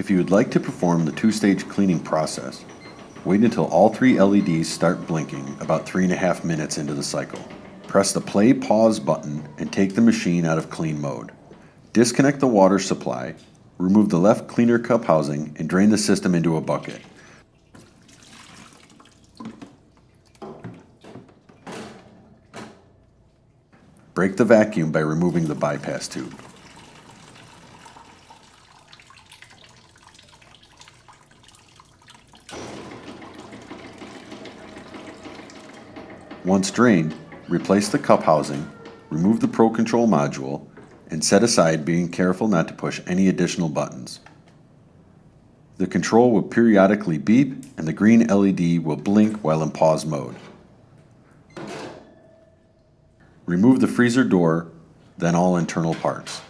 If you would like to perform the two-stage cleaning process, wait until all 3 LEDs start blinking about 3.5 minutes into the cycle. Press the play-pause button and take the machine out of clean mode. Disconnect the water supply, remove the left cleaner cup housing, and drain the system into a bucket. Break the vacuum by removing the bypass tube. Once drained, replace the cup housing, remove the ProControl module, and set aside, being careful not to push any additional buttons. The control will periodically beep and the green LED will blink while in pause mode. Remove the freezer door, then all internal parts.